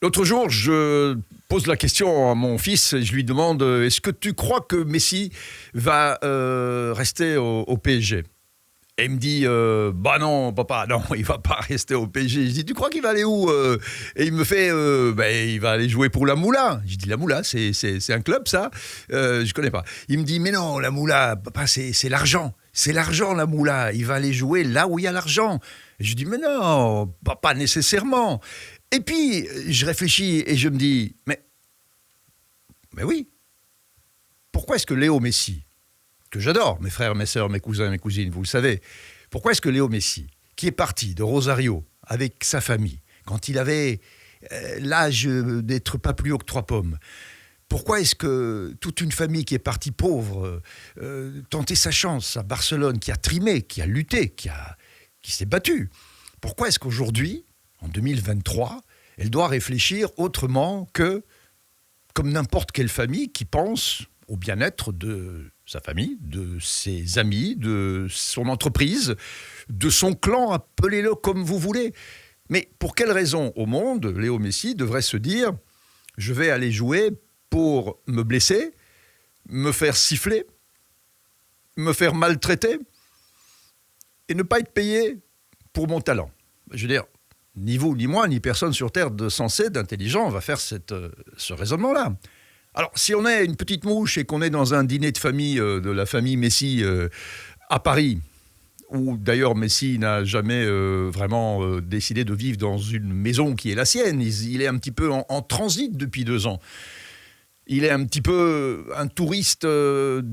L'autre jour, je pose la question à mon fils et je lui demande est-ce que tu crois que Messi va rester au PSG? Et il me dit bah non, papa, non, il va pas rester au PSG. Je dis tu crois qu'il va aller où Et il me fait il va aller jouer pour la Moula. Je dis la Moula, c'est un club ça Je connais pas. Il me dit mais non, la Moula, papa, c'est l'argent. C'est l'argent, la Moula. Il va aller jouer là où il y a l'argent. Et je dis mais non, pas nécessairement. Et puis, je réfléchis et je me dis, mais oui, pourquoi est-ce que Léo Messi, que j'adore, mes frères, mes sœurs, mes cousins, mes cousines, vous le savez, pourquoi est-ce que Léo Messi, qui est parti de Rosario avec sa famille, quand il avait l'âge d'être pas plus haut que 3 pommes, pourquoi est-ce que toute une famille qui est partie pauvre tentait sa chance à Barcelone, qui a trimé, qui a lutté, qui s'est battu, pourquoi est-ce qu'aujourd'hui, en 2023, elle doit réfléchir autrement que comme n'importe quelle famille qui pense au bien-être de sa famille, de ses amis, de son entreprise, de son clan, appelez-le comme vous voulez. Mais pour quelle raison au monde, Léo Messi devrait se dire « je vais aller jouer pour me blesser, me faire siffler, me faire maltraiter et ne pas être payé pour mon talent ». Je veux dire, ni vous, ni moi, ni personne sur Terre de sensé, d'intelligent va faire ce raisonnement-là. Alors, si on est une petite mouche et qu'on est dans un dîner de famille, de la famille Messi à Paris, où d'ailleurs Messi n'a jamais vraiment décidé de vivre dans une maison qui est la sienne, il est un petit peu en transit depuis 2 ans. Il est un petit peu un touriste de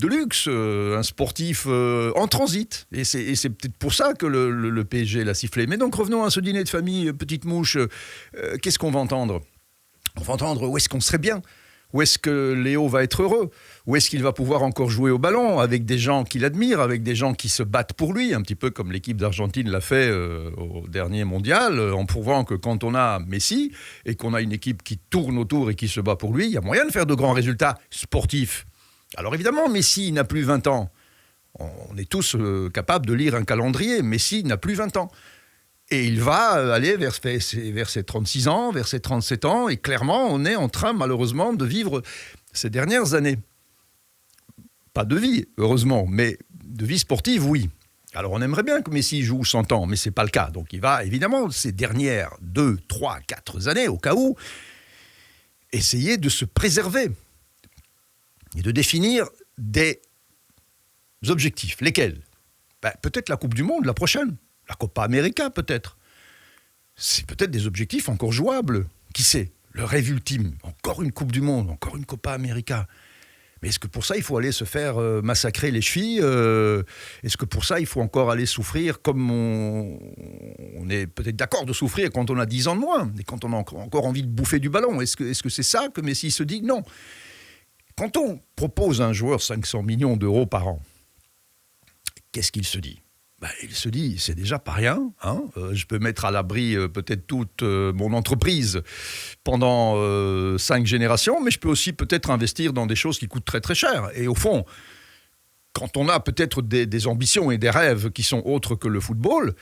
luxe, un sportif en transit. Et c'est peut-être pour ça que le PSG l'a sifflé. Mais donc revenons à ce dîner de famille, petite mouche. Qu'est-ce qu'on va entendre? On va entendre où est-ce qu'on serait bien? Où est-ce que Léo va être heureux? Où est-ce qu'il va pouvoir encore jouer au ballon avec des gens qui l'admirent, avec des gens qui se battent pour lui, un petit peu comme l'équipe d'Argentine l'a fait au dernier mondial, en prouvant que quand on a Messi et qu'on a une équipe qui tourne autour et qui se bat pour lui, il y a moyen de faire de grands résultats sportifs. Alors évidemment, Messi n'a plus 20 ans. On est tous capables de lire un calendrier. Messi n'a plus 20 ans. Et il va aller vers ses 36 ans, vers ses 37 ans, et clairement, on est en train, malheureusement, de vivre ces dernières années. Pas de vie, heureusement, mais de vie sportive, oui. Alors, on aimerait bien que Messi joue 100 ans, mais ce n'est pas le cas. Donc, il va, évidemment, ces dernières 2, 3, 4 années, au cas où, essayer de se préserver et de définir des objectifs. Lesquels? Peut-être la Coupe du Monde, la prochaine. La Copa América, peut-être. C'est peut-être des objectifs encore jouables. Qui sait? Le rêve ultime. Encore une Coupe du Monde, encore une Copa América. Mais est-ce que pour ça, il faut aller se faire massacrer les chevilles? Est-ce que pour ça, il faut encore aller souffrir comme on est peut-être d'accord de souffrir quand on a 10 ans de moins et quand on a encore envie de bouffer du ballon? Est-ce que c'est ça que Messi se dit? Non. Quand on propose à un joueur 500 millions d'euros par an, qu'est-ce qu'il se dit? Il se dit, c'est déjà pas rien. Je peux mettre à l'abri peut-être toute mon entreprise pendant 5 générations, mais je peux aussi peut-être investir dans des choses qui coûtent très très cher. Et au fond, quand on a peut-être des ambitions et des rêves qui sont autres que le football,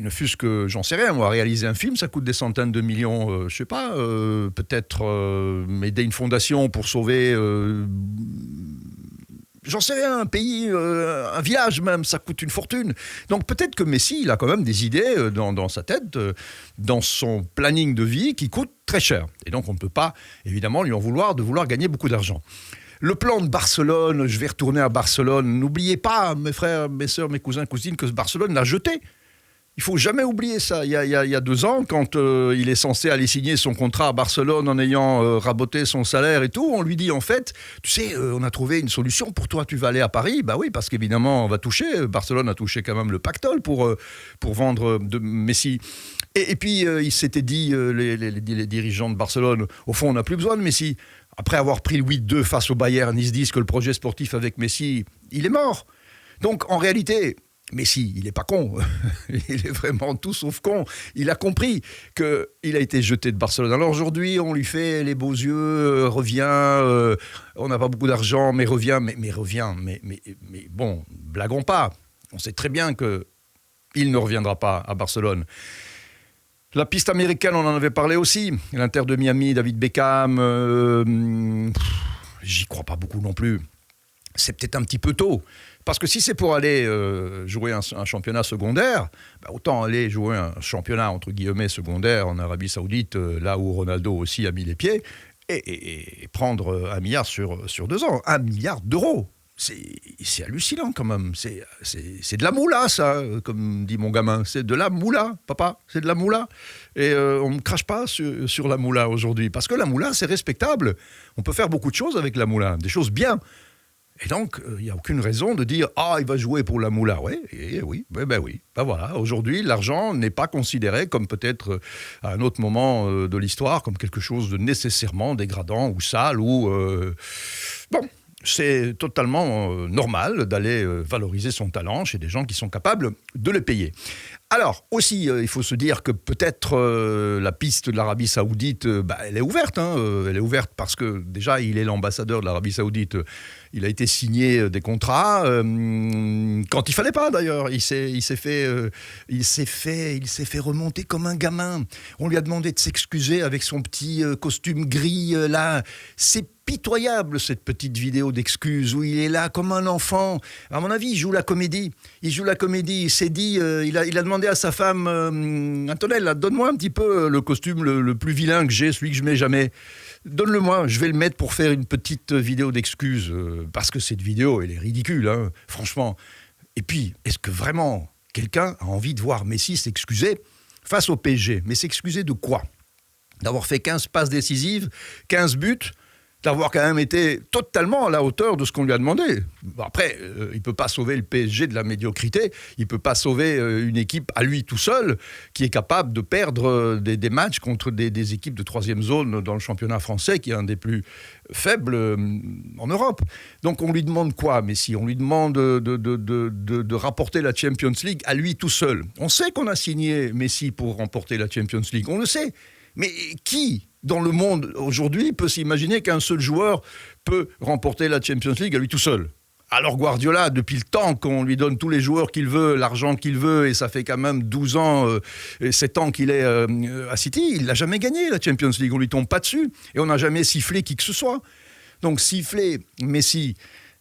ne fût-ce que, j'en sais rien, moi, réaliser un film, ça coûte des centaines de millions, je sais pas, peut-être aider une fondation pour sauver... J'en sais rien, un pays, un village même, ça coûte une fortune. Donc peut-être que Messi, il a quand même des idées dans sa tête, dans son planning de vie qui coûtent très cher. Et donc on ne peut pas, évidemment, lui en vouloir de vouloir gagner beaucoup d'argent. Le plan de Barcelone, je vais retourner à Barcelone. N'oubliez pas, mes frères, mes sœurs, mes cousins, cousines, que Barcelone l'a jeté. Il ne faut jamais oublier ça. Il y a 2 ans, quand il est censé aller signer son contrat à Barcelone en ayant raboté son salaire et tout, on lui dit en fait, tu sais, on a trouvé une solution pour toi, tu vas aller à Paris. Bah oui, parce qu'évidemment, on va toucher. Barcelone a touché quand même le pactole pour vendre de Messi. Et puis, il s'était dit, les dirigeants de Barcelone, au fond, on n'a plus besoin de Messi. Après avoir pris le 8-2 face au Bayern, ils se disent que le projet sportif avec Messi, il est mort. Donc, en réalité... Messi, il n'est pas con, il est vraiment tout sauf con. Il a compris qu'il a été jeté de Barcelone. Alors aujourd'hui, on lui fait les beaux yeux, reviens, on n'a pas beaucoup d'argent, mais reviens, mais reviens. Mais bon, blaguons pas. On sait très bien qu'il ne reviendra pas à Barcelone. La piste américaine, on en avait parlé aussi. L'Inter de Miami, David Beckham, j'y crois pas beaucoup non plus. C'est peut-être un petit peu tôt. Parce que si c'est pour aller jouer un championnat secondaire, bah autant aller jouer un championnat, entre guillemets, secondaire en Arabie Saoudite, là où Ronaldo aussi a mis les pieds, et prendre 1 milliard sur 2 ans. 1 milliard d'euros. C'est hallucinant quand même. C'est de la moula, ça, comme dit mon gamin. C'est de la moula, papa. C'est de la moula. Et on ne crache pas sur la moula aujourd'hui. Parce que la moula, c'est respectable. On peut faire beaucoup de choses avec la moula. Des choses bien. Et donc, il n'y a aucune raison de dire « Ah, il va jouer pour la moula ». Oui, oui. Ben voilà, aujourd'hui, l'argent n'est pas considéré comme peut-être à un autre moment de l'histoire, comme quelque chose de nécessairement dégradant ou sale ou... Bon, c'est totalement normal d'aller valoriser son talent chez des gens qui sont capables de le payer. Alors, aussi, il faut se dire que peut-être la piste de l'Arabie Saoudite, elle est ouverte. Elle est ouverte parce que, déjà, il est l'ambassadeur de l'Arabie Saoudite. Il a été signé des contrats quand il fallait pas, d'ailleurs. Il s'est fait remonter comme un gamin. On lui a demandé de s'excuser avec son petit costume gris, là. C'est pitoyable, cette petite vidéo d'excuses où il est là comme un enfant. À mon avis, il joue la comédie. Il s'est dit, il a demandé à sa femme, Antonella, donne-moi un petit peu le costume le plus vilain que j'ai, celui que je mets jamais. Donne-le-moi, je vais le mettre pour faire une petite vidéo d'excuses. Parce que cette vidéo, elle est ridicule, hein, franchement. Et puis, est-ce que vraiment quelqu'un a envie de voir Messi s'excuser face au PSG? Mais s'excuser de quoi? D'avoir fait 15 passes décisives, 15 buts, d'avoir quand même été totalement à la hauteur de ce qu'on lui a demandé. Bon, après, il ne peut pas sauver le PSG de la médiocrité, il ne peut pas sauver une équipe à lui tout seul qui est capable de perdre des matchs contre des équipes de 3e zone dans le championnat français, qui est un des plus faibles en Europe. Donc on lui demande quoi, Messi? On lui demande de rapporter la Champions League à lui tout seul. On sait qu'on a signé Messi pour remporter la Champions League, on le sait. Mais qui dans le monde aujourd'hui peut s'imaginer qu'un seul joueur peut remporter la Champions League à lui tout seul? Alors Guardiola, depuis le temps qu'on lui donne tous les joueurs qu'il veut, l'argent qu'il veut, et ça fait quand même 12 ans, 7 ans qu'il est à City, il n'a jamais gagné la Champions League, on ne lui tombe pas dessus, et on n'a jamais sifflé qui que ce soit. Donc siffler Messi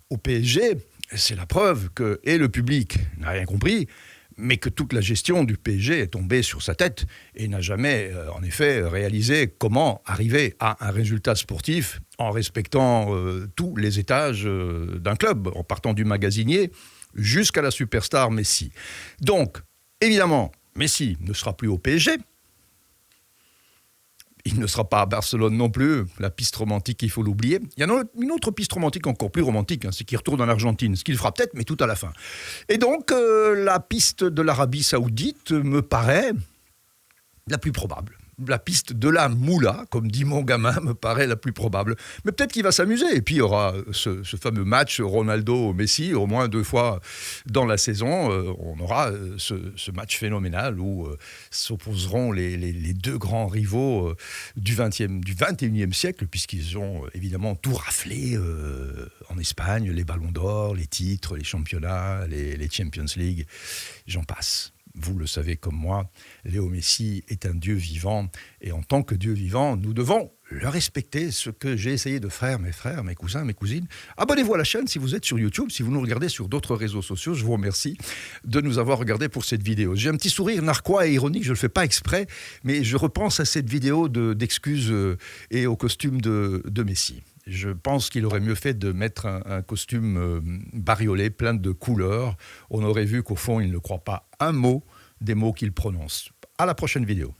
au PSG, c'est la preuve que, et le public n'a rien compris, mais que toute la gestion du PSG est tombée sur sa tête et n'a jamais, en effet, réalisé comment arriver à un résultat sportif en respectant tous les étages d'un club, en partant du magasinier jusqu'à la superstar Messi. Donc, évidemment, Messi ne sera plus au PSG. Il ne sera pas à Barcelone non plus, la piste romantique, il faut l'oublier. Il y en a une autre piste romantique encore plus romantique, c'est qu'il retourne en Argentine, ce qu'il fera peut-être, mais tout à la fin. Et donc, la piste de l'Arabie Saoudite me paraît la plus probable. La piste de la moula, comme dit mon gamin, me paraît la plus probable. Mais peut-être qu'il va s'amuser. Et puis, il y aura ce fameux match Ronaldo-Messi, au moins 2 fois dans la saison. On aura ce match phénoménal où s'opposeront les 2 grands rivaux du 21e siècle, puisqu'ils ont évidemment tout raflé en Espagne, les ballons d'or, les titres, les championnats, les Champions League, j'en passe. Vous le savez comme moi, Léo Messi est un dieu vivant, et en tant que dieu vivant, nous devons le respecter, ce que j'ai essayé de faire, mes frères, mes cousins, mes cousines. Abonnez-vous à la chaîne si vous êtes sur YouTube, si vous nous regardez sur d'autres réseaux sociaux, je vous remercie de nous avoir regardés pour cette vidéo. J'ai un petit sourire narquois et ironique, je ne le fais pas exprès, mais je repense à cette vidéo d'excuses et au costume de Messi. Je pense qu'il aurait mieux fait de mettre un costume bariolé, plein de couleurs. On aurait vu qu'au fond, il ne croit pas un mot des mots qu'il prononce. À la prochaine vidéo.